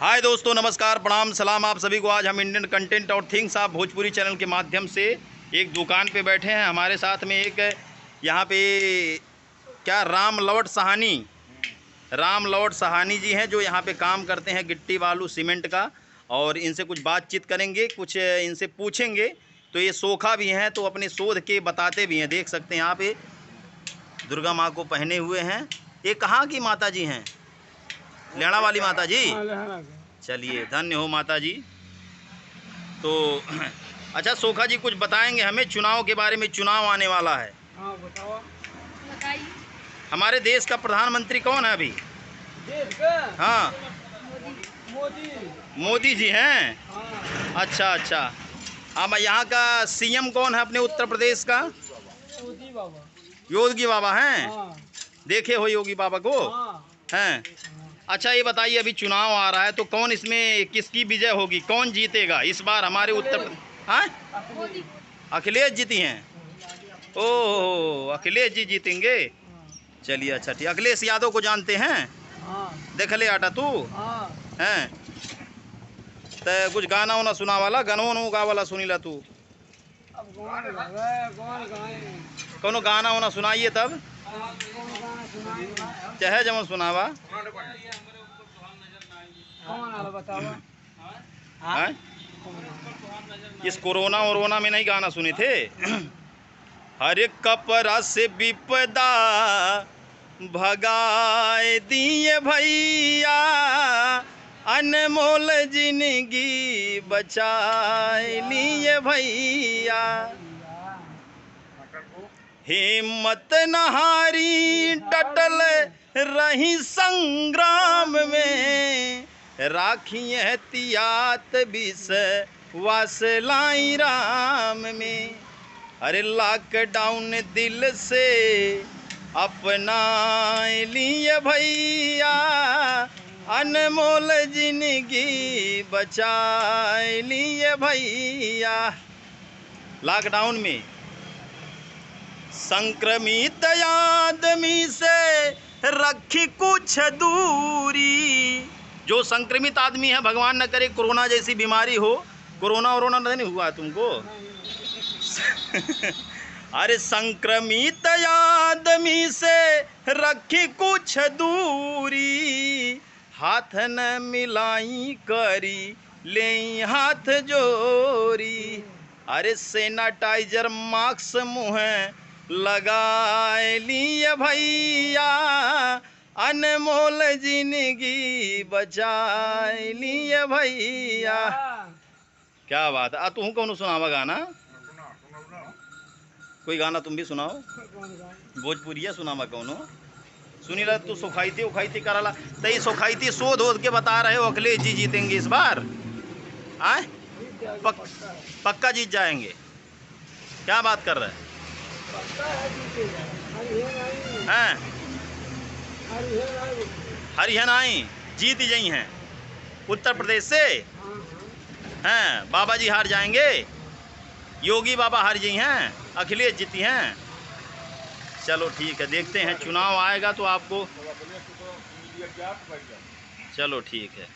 हाय दोस्तों, नमस्कार, प्रणाम, सलाम आप सभी को। आज हम इंडियन कंटेंट और थिंग्स ऑफ भोजपुरी चैनल के माध्यम से एक दुकान पे बैठे हैं। हमारे साथ में एक यहाँ पे क्या राम लौट सहानी जी हैं, जो यहाँ पे काम करते हैं गिट्टी बालू सीमेंट का। और इनसे कुछ बातचीत करेंगे, कुछ इनसे पूछेंगे। तो ये सोखा भी हैं, तो अपने शोध के बताते भी हैं। देख सकते हैं यहाँ पे दुर्गा माँ को पहने हुए हैं। ये कहाँ की माता जी हैं? लेना वाली माता जी। चलिए, धन्य हो माता जी। तो अच्छा, सोखा जी कुछ बताएंगे हमें चुनाव के बारे में? चुनाव आने वाला है। हाँ, बताओ। बताइए। हमारे देश का प्रधानमंत्री कौन है अभी? देश का? हाँ, मोदी जी हैं। हाँ। अच्छा। अब यहाँ का सीएम कौन है अपने उत्तर प्रदेश का? योगी बाबा हैं। हाँ। देखे हो योगी बाबा को? हाँ। हैं। अच्छा, ये बताइए, अभी चुनाव आ रहा है तो कौन इसमें किसकी विजय होगी? कौन जीतेगा इस बार हमारे उत्तर प्रदेश? हाँ, अखिलेश जीती हैं। ओह, अखिलेश जी जीतेंगे। चलिए, अच्छा ठीक। अखिलेश यादव को जानते हैं? हाँ। देख ले आटा तू हैं। तो कुछ गाना वाना सुना वाला, गानों गा वाला सुनी ला तू? अब कौन कोनो गाना वाना सुनाइए तब। चाहे जमन सुनावा। बतावा। हाँ? इस कोरोना में नहीं गाना सुने थे? हर कपड़ा से विपदा भगाए दिए भैया, अनमोल जिंदगी बचाए लिए भैया। हिम्मत नहारी डटल रही संग्राम में, राखी एहतियात विश्वास लाई राम में। अरे लॉकडाउन दिल से अपना लिए भैया, अनमोल जिंदगी बचाए लिए भैया। लॉकडाउन में संक्रमित आदमी से रखी कुछ दूरी। जो संक्रमित आदमी है, भगवान न करे कोरोना जैसी बीमारी हो। कोरोना नहीं हुआ तुमको? अरे संक्रमित आदमी से रखी कुछ दूरी, हाथ न मिलाई करी ले हाथ जोरी। अरे सैनिटाइजर मास्क मुँह लगाए लिए भैया, अनमोल जिंदगी बचाए लिए भैया। क्या बात है। तू कौन सुनावा गाना? कोई गाना तुम भी सुनाओ। भोजपुरिया सुनावा कौनो सुनी रहा तू? सुखाइती कराला तई सुखाइती शोध के बता रहे हो अखिलेश जी जीतेंगे इस बार। आए पक्का जीत जाएंगे। क्या बात कर रहे हैं? हरियाणा जीत गई हैं उत्तर प्रदेश से। हैं, बाबा जी हार जाएंगे, योगी बाबा हार गई हैं, अखिलेश जीती हैं। चलो ठीक है, देखते हैं। चुनाव आएगा तो आपको। चलो ठीक है।